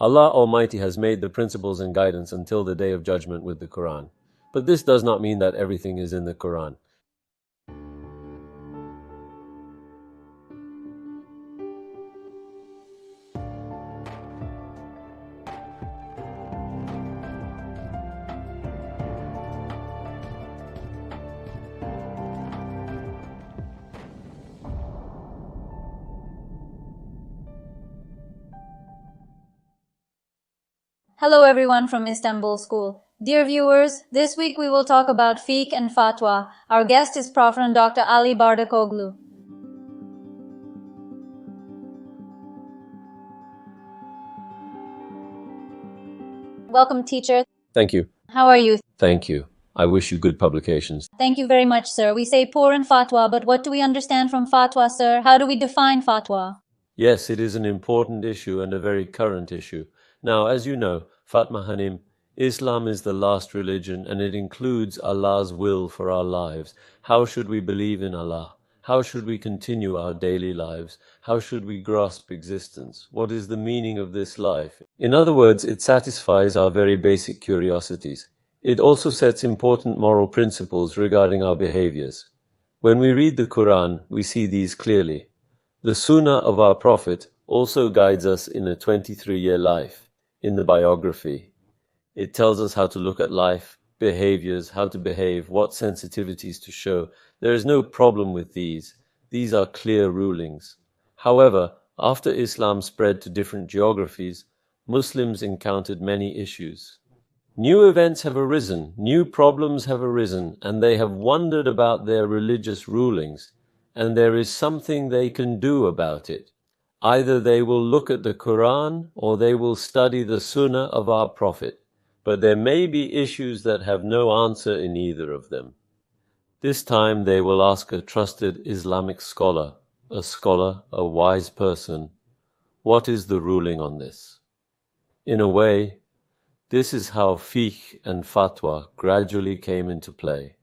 Allah Almighty has made the principles and guidance until the Day of Judgment with the Quran. But this does not mean that everything is in the Quran. Hello everyone from Istanbul School. Dear viewers, this week we will talk about Fiqh and Fatwa. Our guest is Prof. Dr. Ali Bardakoğlu. Welcome, teacher. Thank you. How are you? Thank you. I wish you good publications. Thank you very much, sir. We say poor in Fatwa, but what do we understand from Fatwa, sir? How do we define Fatwa? Yes, it is an important issue and a very current issue. Now, as you know, Fatma Hanim, Islam is the last religion and it includes Allah's will for our lives. How should we believe in Allah? How should we continue our daily lives? How should we grasp existence? What is the meaning of this life? In other words, it satisfies our very basic curiosities. It also sets important moral principles regarding our behaviors. When we read the Quran, we see these clearly. The Sunnah of our Prophet also guides us in a 23-year life, in the biography. It tells us how to look at life, behaviors, how to behave, what sensitivities to show. There is no problem with these. These are clear rulings. However, after Islam spread to different geographies, Muslims encountered many issues. New events have arisen, new problems have arisen, and they have wondered about their religious rulings, and there is something they can do about it. Either they will look at the Quran or they will study the Sunnah of our Prophet. But there may be issues that have no answer in either of them. This time they will ask a trusted Islamic scholar, a wise person, what is the ruling on this? In a way, this is how Fiqh and Fatwa gradually came into play.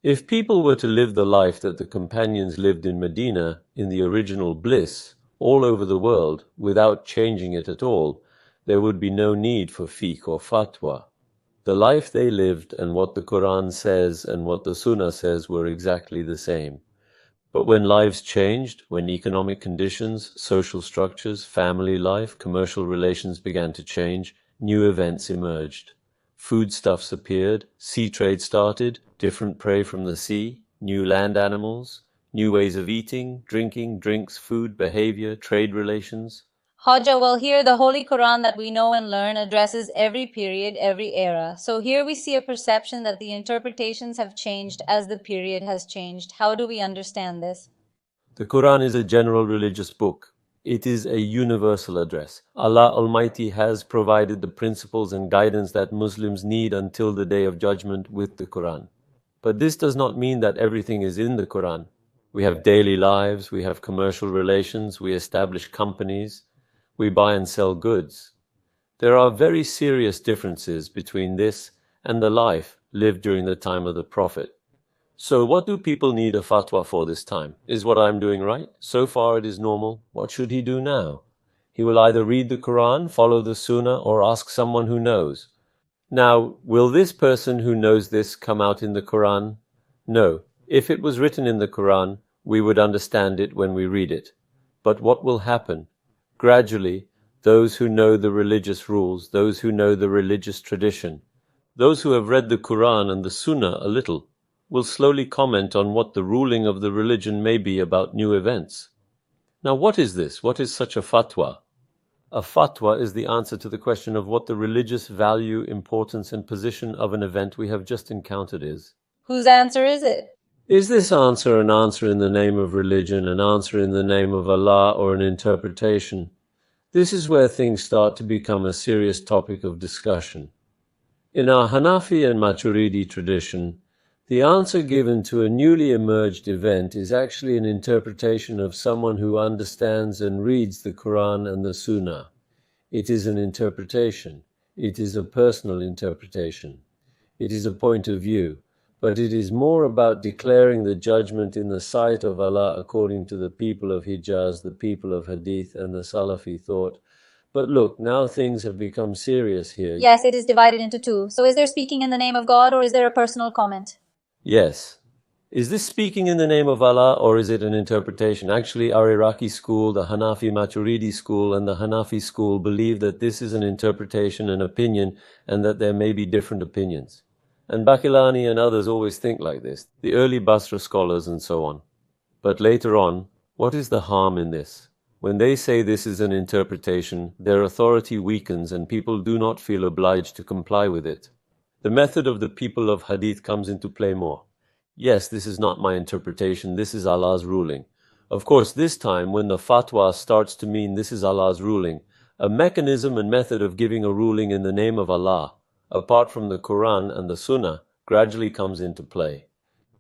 If people were to live the life that the companions lived in Medina, in the original bliss, all over the world, without changing it at all, there would be no need for fiqh or fatwa. The life they lived and what the Quran says and what the Sunnah says were exactly the same. But when lives changed, when economic conditions, social structures, family life, commercial relations began to change, new events emerged. Foodstuffs appeared, sea trade started, different prey from the sea, new land animals, new ways of eating, drinking, drinks, food, behavior, trade relations. Hoja, well, here the Holy Quran that we know and learn addresses every period, every era. So here we see a perception that the interpretations have changed as the period has changed. How do we understand this? The Quran is a general religious book. It is a universal address. Allah Almighty has provided the principles and guidance that Muslims need until the Day of Judgment with the Quran. But this does not mean that everything is in the Quran. We have daily lives, we have commercial relations, we establish companies, we buy and sell goods. There are very serious differences between this and the life lived during the time of the Prophet. So what do people need a fatwa for this time? Is what I'm doing right? So far it is normal. What should he do now? He will either read the Quran, follow the Sunnah, or ask someone who knows. Now, will this person who knows this come out in the Quran? No. If it was written in the Quran, we would understand it when we read it. But what will happen? Gradually, those who know the religious rules, those who know the religious tradition, those who have read the Quran and the Sunnah a little, will slowly comment on what the ruling of the religion may be about new events. Now, what is this? What is such a fatwa? A fatwa is the answer to the question of what the religious value, importance, and position of an event we have just encountered is. Whose answer is it? Is this answer an answer in the name of religion, an answer in the name of Allah, or an interpretation? This is where things start to become a serious topic of discussion. In our Hanafi and Maturidi tradition, the answer given to a newly emerged event is actually an interpretation of someone who understands and reads the Quran and the Sunnah. It is an interpretation. It is a personal interpretation. It is a point of view. But it is more about declaring the judgment in the sight of Allah according to the people of Hijaz, the people of Hadith and the Salafi thought, But look, now things have become serious here. Yes, it is divided into two. So is there speaking in the name of God, or is there a personal comment? Yes. Is this speaking in the name of Allah, or is it an interpretation? Actually, our Iraqi school, the Hanafi Maturidi school, and the Hanafi school believe that this is an interpretation, an opinion, and that there may be different opinions. And Bakilani and others always think like this, the early Basra scholars and so on. But later on, what is the harm in this? When they say this is an interpretation, their authority weakens and people do not feel obliged to comply with it. The method of the people of Hadith comes into play more. Yes, this is not my interpretation, this is Allah's ruling. Of course, this time, when the fatwa starts to mean this is Allah's ruling, a mechanism and method of giving a ruling in the name of Allah, apart from the Quran and the Sunnah, gradually comes into play.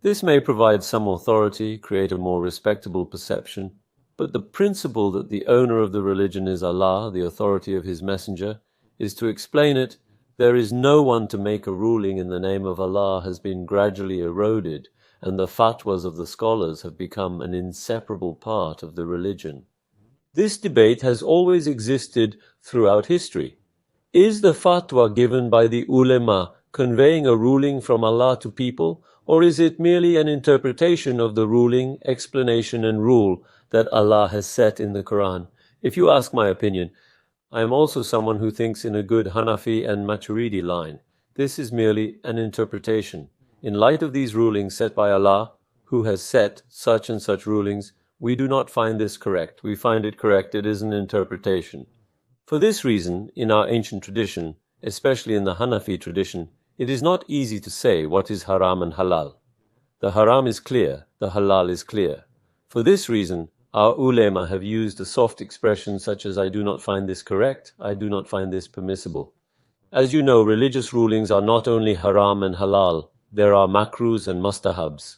This may provide some authority, create a more respectable perception, but the principle that the owner of the religion is Allah, the authority of His Messenger, is to explain it, there is no one to make a ruling in the name of Allah has been gradually eroded, and the fatwas of the scholars have become an inseparable part of the religion. This debate has always existed throughout history. Is the fatwa given by the ulema conveying a ruling from Allah to people, or is it merely an interpretation of the ruling, explanation and rule that Allah has set in the Quran? If you ask my opinion, I am also someone who thinks in a good Hanafi and Maturidi line. This is merely an interpretation. In light of these rulings set by Allah, who has set such and such rulings, we do not find this correct. We find it correct. It is an interpretation. For this reason, in our ancient tradition, especially in the Hanafi tradition, it is not easy to say what is haram and halal. The haram is clear, the halal is clear. For this reason, our ulema have used a soft expression such as I do not find this correct, I do not find this permissible. As you know, religious rulings are not only haram and halal, there are makruhs and mustahabs.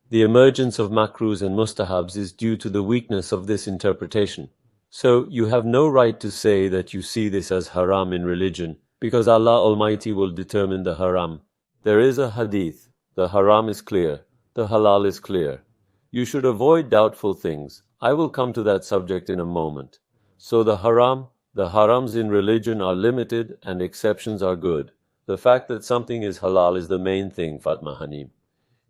The emergence of makruhs and mustahabs is due to the weakness of this interpretation. So you have no right to say that you see this as haram in religion, because Allah Almighty will determine the haram. There is a hadith, the haram is clear, the halal is clear. You should avoid doubtful things. I will come to that subject in a moment. So the harams in religion are limited and exceptions are good. The fact that something is halal is the main thing, Fatma Hanim.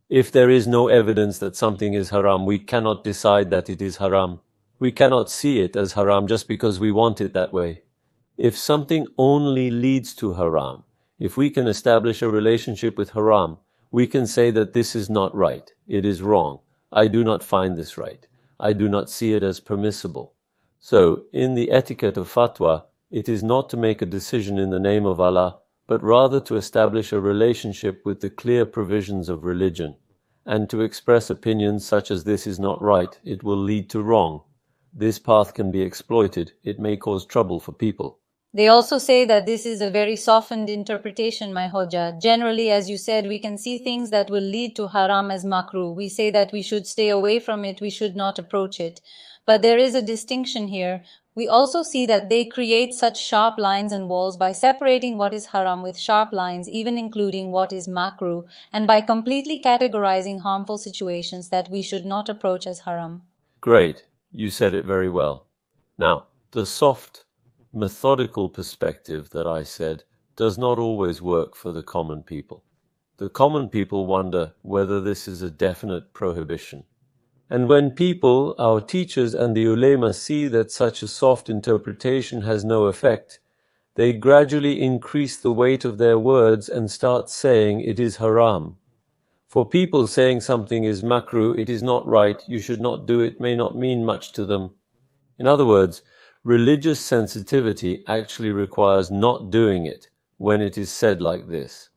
If there is no evidence that something is haram, we cannot decide that it is haram. We cannot see it as haram just because we want it that way. If something only leads to haram, if we can establish a relationship with haram, we can say that this is not right, it is wrong, I do not find this right, I do not see it as permissible. So, in the etiquette of fatwa, it is not to make a decision in the name of Allah, but rather to establish a relationship with the clear provisions of religion, and to express opinions such as this is not right, it will lead to wrong. This path can be exploited, it may cause trouble for people. They also say that this is a very softened interpretation, my Hoja. Generally, as you said, we can see things that will lead to haram as makruh. We say that we should stay away from it, we should not approach it. But there is a distinction here. We also see that they create such sharp lines and walls by separating what is haram with sharp lines, even including what is makruh, and by completely categorizing harmful situations that we should not approach as haram. Great, you said it very well. Now, the soft, methodical perspective that I said does not always work for the common people. The common people wonder whether this is a definite prohibition. And when people, our teachers and the ulema see that such a soft interpretation has no effect, they gradually increase the weight of their words and start saying it is haram. For people, saying something is makruh, it is not right, you should not do it, may not mean much to them. In other words, religious sensitivity actually requires not doing it when it is said like this.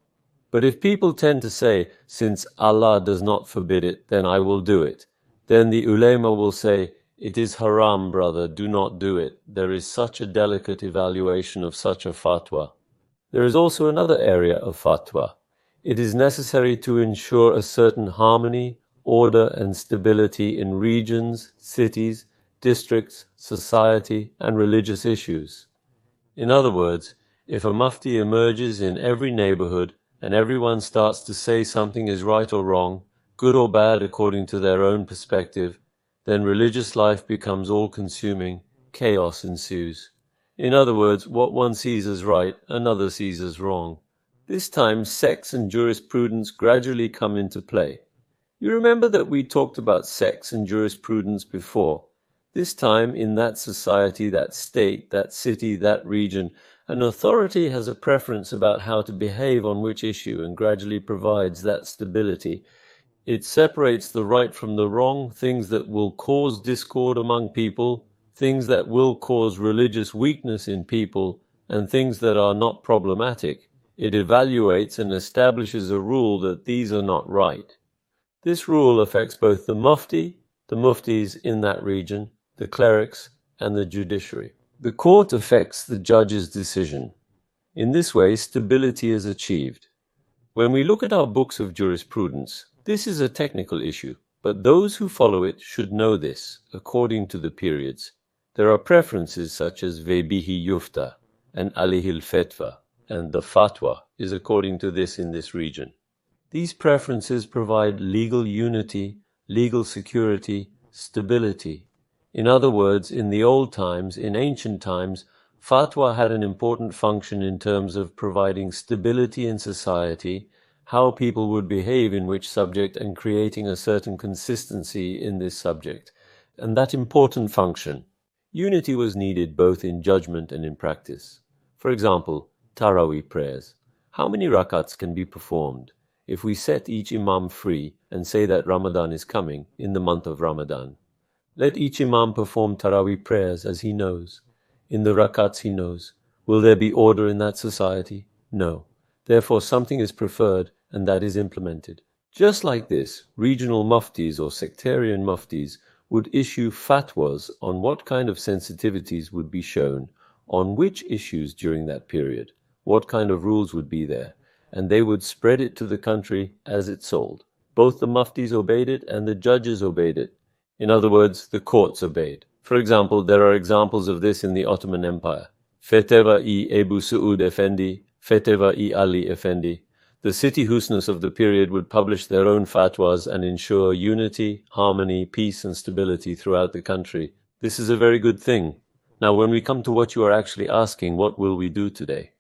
But if people tend to say, since Allah does not forbid it, then I will do it, then the ulema will say, it is haram, brother, do not do it. There is such a delicate evaluation of such a fatwa. There is also another area of fatwa. It is necessary to ensure a certain harmony, order and stability in regions, cities, districts, society, and religious issues. In other words, if a mufti emerges in every neighborhood and everyone starts to say something is right or wrong, good or bad according to their own perspective, then religious life becomes all-consuming, chaos ensues. In other words, what one sees as right, another sees as wrong. This time, sex and jurisprudence gradually come into play. You remember that we talked about sex and jurisprudence before. This time, in that society, that state, that city, that region, an authority has a preference about how to behave on which issue and gradually provides that stability. It separates the right from the wrong, things that will cause discord among people, things that will cause religious weakness in people, and things that are not problematic. It evaluates and establishes a rule that these are not right. This rule affects both the mufti, the muftis in that region, the clerics, and the judiciary. The court affects the judge's decision. In this way, stability is achieved. When we look at our books of jurisprudence, this is a technical issue, but those who follow it should know this, according to the periods. There are preferences such as vebihi yufta and alihil fetwa, and the fatwa is according to this in this region. These preferences provide legal unity, legal security, stability. In other words, in the old times, in ancient times, fatwa had an important function in terms of providing stability in society, how people would behave in which subject, and creating a certain consistency in this subject. And that important function, unity, was needed both in judgment and in practice. For example, Taraweeh prayers. How many rakats can be performed? If we set each imam free and say that Ramadan is coming in the month of Ramadan, let each imam perform Taraweeh prayers as he knows, in the rakats he knows. Will there be order in that society? No. Therefore something is preferred, and that is implemented. Just like this, regional muftis or sectarian muftis would issue fatwas on what kind of sensitivities would be shown, on which issues during that period, what kind of rules would be there, and they would spread it to the country as it sold. Both the muftis obeyed it and the judges obeyed it. In other words, the courts obeyed. For example, there are examples of this in the Ottoman Empire. Feteva-i Ebu Suud Effendi, Feteva-i Ali Effendi. The city husnas of the period would publish their own fatwas and ensure unity, harmony, peace and stability throughout the country. This is a very good thing. Now, when we come to what you are actually asking, what will we do today?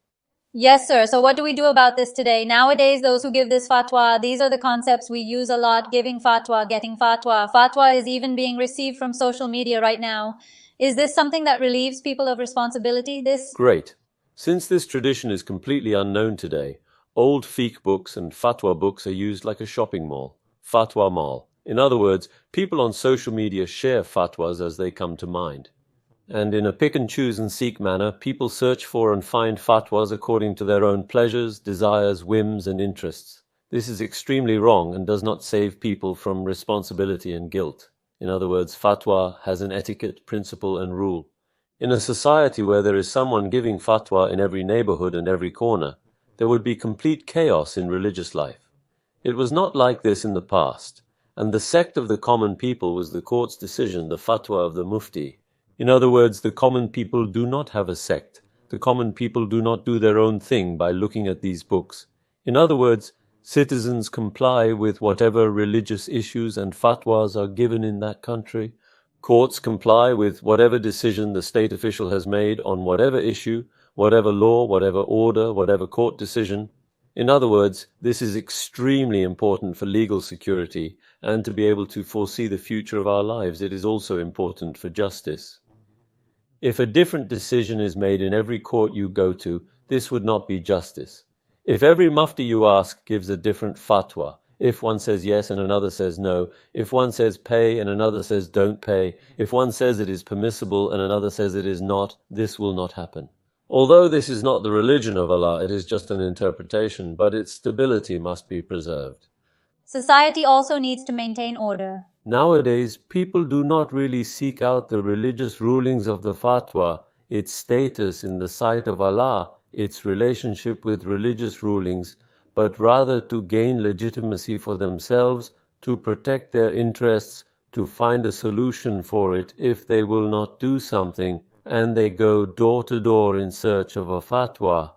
Yes, sir. So what do we do about this today? Nowadays, those who give this fatwa, these are the concepts we use a lot: giving fatwa, getting fatwa. Fatwa is even being received from social media right now. Is this something that relieves people of responsibility? Great. Since this tradition is completely unknown today, old fiqh books and fatwa books are used like a shopping mall, fatwa mall. In other words, people on social media share fatwas as they come to mind. And in a pick and choose and seek manner, people search for and find fatwas according to their own pleasures, desires, whims and interests. This is extremely wrong and does not save people from responsibility and guilt. In other words, fatwa has an etiquette, principle and rule. In a society where there is someone giving fatwa in every neighborhood and every corner, there would be complete chaos in religious life. It was not like this in the past, and the sect of the common people was the court's decision, the fatwa of the mufti. In other words, the common people do not have a sect. The common people do not do their own thing by looking at these books. In other words, citizens comply with whatever religious issues and fatwas are given in that country. Courts comply with whatever decision the state official has made on whatever issue, whatever law, whatever order, whatever court decision. In other words, this is extremely important for legal security, and to be able to foresee the future of our lives, it is also important for justice. If a different decision is made in every court you go to, this would not be justice. If every mufti you ask gives a different fatwa, if one says yes and another says no, if one says pay and another says don't pay, if one says it is permissible and another says it is not, this will not happen. Although this is not the religion of Allah, it is just an interpretation, but its stability must be preserved. Society also needs to maintain order. Nowadays, people do not really seek out the religious rulings of the fatwa, its status in the sight of Allah, its relationship with religious rulings, but rather to gain legitimacy for themselves, to protect their interests, to find a solution for it if they will not do something, and they go door to door in search of a fatwa.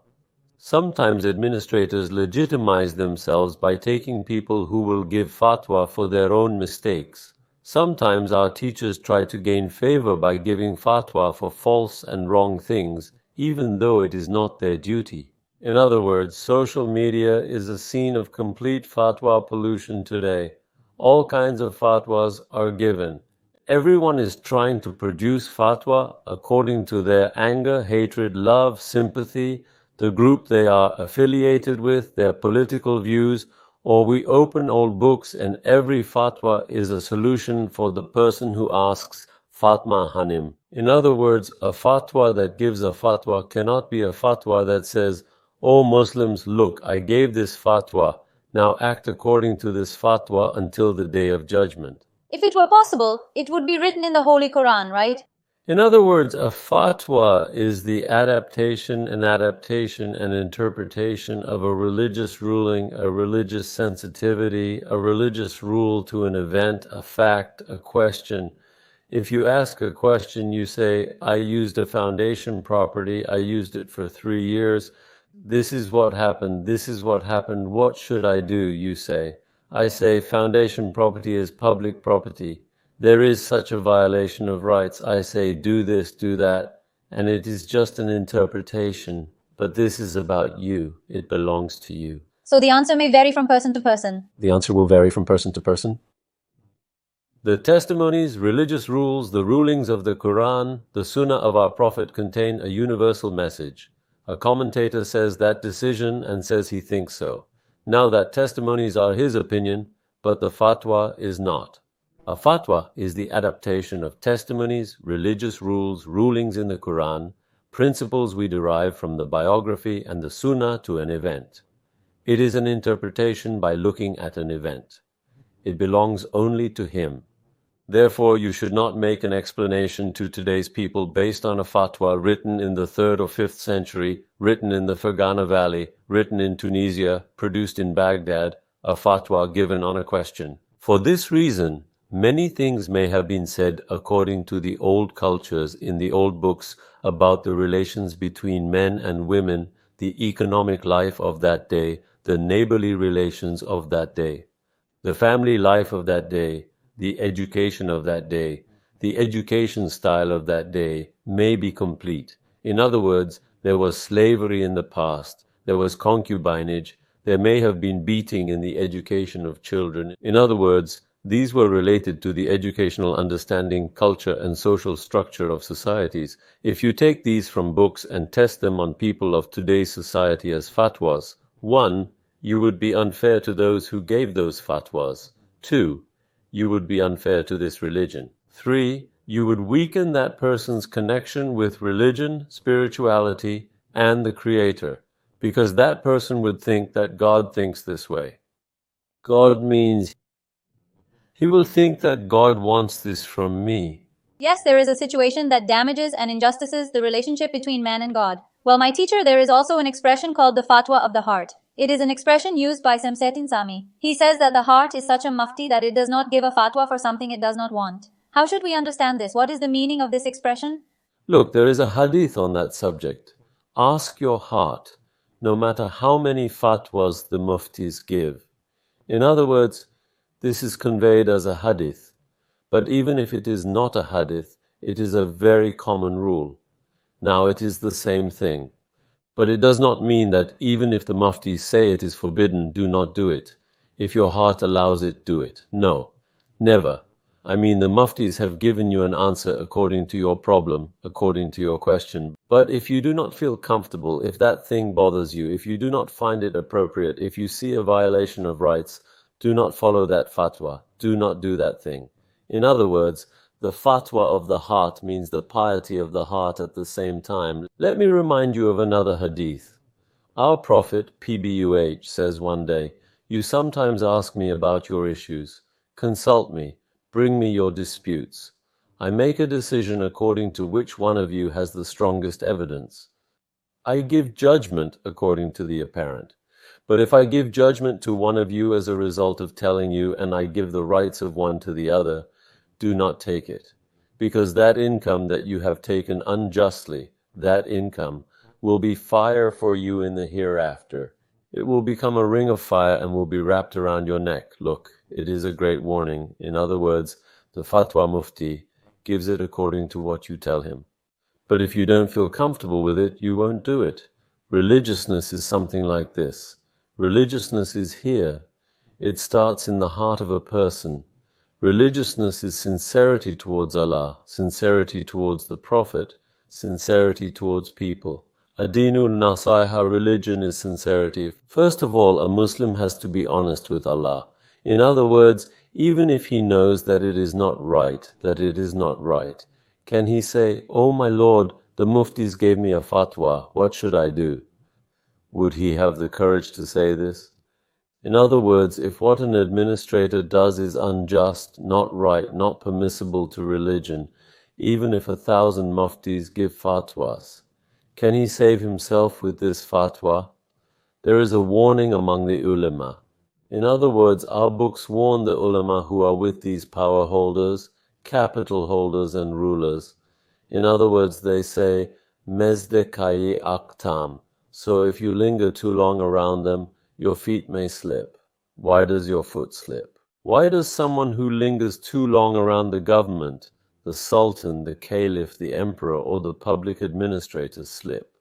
Sometimes administrators legitimize themselves by taking people who will give fatwa for their own mistakes. Sometimes our teachers try to gain favor by giving fatwa for false and wrong things, even though it is not their duty. In other words, social media is a scene of complete fatwa pollution today. All kinds of fatwas are given. Everyone is trying to produce fatwa according to their anger, hatred, love, sympathy, the group they are affiliated with, their political views, or we open old books and every fatwa is a solution for the person who asks Fatma Hanim. In other words, a fatwa that gives a fatwa cannot be a fatwa that says, "O Muslims, look, I gave this fatwa, now act according to this fatwa until the day of judgment." If it were possible, it would be written in the Holy Quran, right? In other words, a fatwa is the adaptation and interpretation of a religious ruling, a religious sensitivity, a religious rule to an event, a fact, a question. If you ask a question, you say, "I used a foundation property, I used it for 3 years. This is what happened, what should I do?" you say. I say, "Foundation property is public property. There is such a violation of rights." I say, "Do this, do that," and it is just an interpretation. But this is about you. It belongs to you. So the answer may vary from person to person. The answer will vary from person to person. The testimonies, religious rules, the rulings of the Quran, the Sunnah of our Prophet contain a universal message. A commentator says that decision and says he thinks so. Now that testimonies are his opinion, but the fatwa is not. A fatwa is the adaptation of testimonies, religious rules, rulings in the Quran, principles we derive from the biography and the Sunnah to an event. It is an interpretation by looking at an event. It belongs only to him. Therefore, you should not make an explanation to today's people based on a fatwa written in the 3rd or 5th century, written in the Fergana Valley, written in Tunisia, produced in Baghdad, a fatwa given on a question. For this reason, many things may have been said according to the old cultures in the old books about the relations between men and women, the economic life of that day, the neighborly relations of that day, the family life of that day, the education of that day, the education style of that day may be complete. In other words, there was slavery in the past, there was concubinage, there may have been beating in the education of children. In other words, these were related to the educational understanding, culture, and social structure of societies. If you take these from books and test them on people of today's society as fatwas, 1. You would be unfair to those who gave those fatwas. 2. You would be unfair to this religion. 3. You would weaken that person's connection with religion, spirituality, and the Creator, because that person would think that God thinks this way. God means he will think that God wants this from me. Yes, there is a situation that damages and injustices the relationship between man and God. Well, my teacher, there is also an expression called the fatwa of the heart. It is an expression used by Samsetin Sami. He says that the heart is such a mufti that it does not give a fatwa for something it does not want. How should we understand this? What is the meaning of this expression? Look, there is a hadith on that subject. Ask your heart, no matter how many fatwas the muftis give. In other words, this is conveyed as a hadith. But even if it is not a hadith, it is a very common rule. Now it is the same thing. But it does not mean that even if the muftis say it is forbidden, do not do it. If your heart allows it, do it. No, never. I mean, the muftis have given you an answer according to your problem, according to your question. But if you do not feel comfortable, if that thing bothers you, if you do not find it appropriate, if you see a violation of rights, do not follow that fatwa. Do not do that thing. In other words, the fatwa of the heart means the piety of the heart at the same time. Let me remind you of another hadith. Our Prophet, PBUH, says one day, "You sometimes ask me about your issues. Consult me. Bring me your disputes. I make a decision according to which one of you has the strongest evidence. I give judgment according to the apparent. But if I give judgment to one of you as a result of telling you, and I give the rights of one to the other, do not take it, because that income that you have taken unjustly, that income, will be fire for you in the hereafter. It will become a ring of fire and will be wrapped around your neck. Look, it is a great warning. In other words, the Fatwa Mufti, gives it according to what you tell him. But if you don't feel comfortable with it, you won't do it. Religiousness is something like this. Religiousness is here. It starts in the heart of a person. Religiousness is sincerity towards Allah, sincerity towards the Prophet, sincerity towards people. Adinul Nasaiha, religion is sincerity. First of all, a Muslim has to be honest with Allah. In other words, even if he knows that it is not right, can he say, "Oh my Lord, the muftis gave me a fatwa, what should I do?" Would he have the courage to say this? In other words, if what an administrator does is unjust, not right, not permissible to religion, even if 1,000 muftis give fatwas, can he save himself with this fatwa? There is a warning among the ulama. In other words, our books warn the ulama who are with these power holders, capital holders and rulers. In other words, they say, Mezdekayi aktam. So if you linger too long around them, your feet may slip. Why does your foot slip? Why does someone who lingers too long around the government, the sultan, the caliph, the emperor, or the public administrator slip?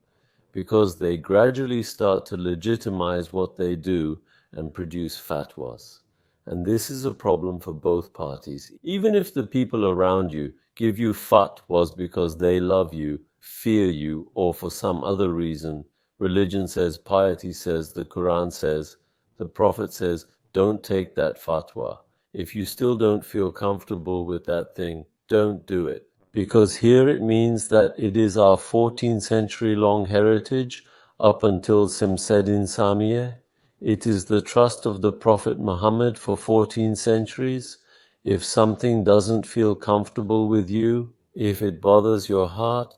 Because they gradually start to legitimize what they do and produce fatwas. And this is a problem for both parties. Even if the people around you give you fatwas because they love you, fear you, or for some other reason, religion says, piety says, the Quran says, the Prophet says, don't take that fatwa. If you still don't feel comfortable with that thing, don't do it. Because here it means that it is our 14th century long heritage up until Semsedin Samiyeh. It is the trust of the Prophet Muhammad for 14 centuries. If something doesn't feel comfortable with you, if it bothers your heart,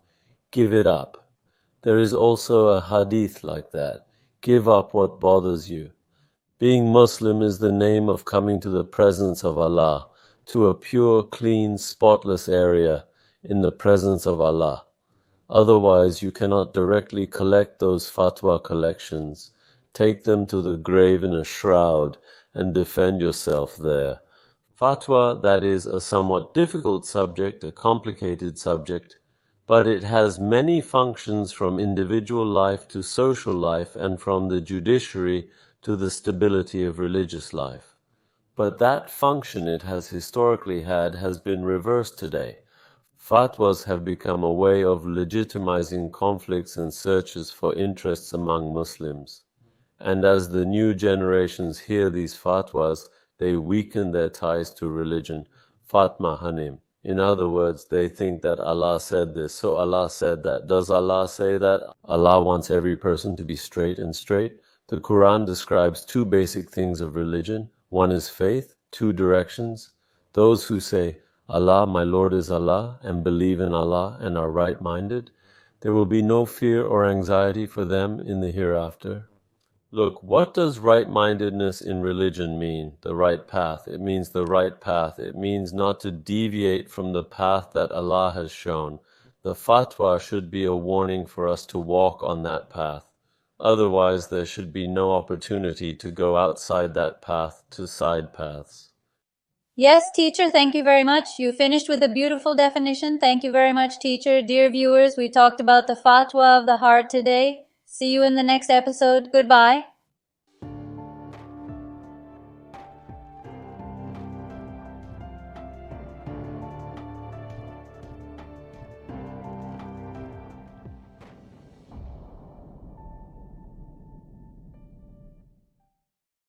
give it up. There is also a hadith like that. Give up what bothers you. Being Muslim is the name of coming to the presence of Allah, to a pure, clean, spotless area in the presence of Allah. Otherwise, you cannot directly collect those fatwa collections, take them to the grave in a shroud, and defend yourself there. Fatwa, that is a somewhat difficult subject, a complicated subject, but it has many functions from individual life to social life and from the judiciary to the stability of religious life. But that function it has historically had has been reversed today. Fatwas have become a way of legitimizing conflicts and searches for interests among Muslims. And as the new generations hear these fatwas, they weaken their ties to religion. Fatma Hanim. In other words, they think that Allah said this, so Allah said that. Does Allah say that? Allah wants every person to be straight and straight. The Quran describes two basic things of religion. One is faith, two directions. Those who say, Allah, my Lord is Allah, and believe in Allah and are right-minded, there will be no fear or anxiety for them in the hereafter. Look, what does right-mindedness in religion mean? The right path. It means the right path. It means not to deviate from the path that Allah has shown. The fatwa should be a warning for us to walk on that path. Otherwise, there should be no opportunity to go outside that path to side paths. Yes, teacher, thank you very much. You finished with a beautiful definition. Thank you very much, teacher. Dear viewers, we talked about the fatwa of the heart today. See you in the next episode. Goodbye.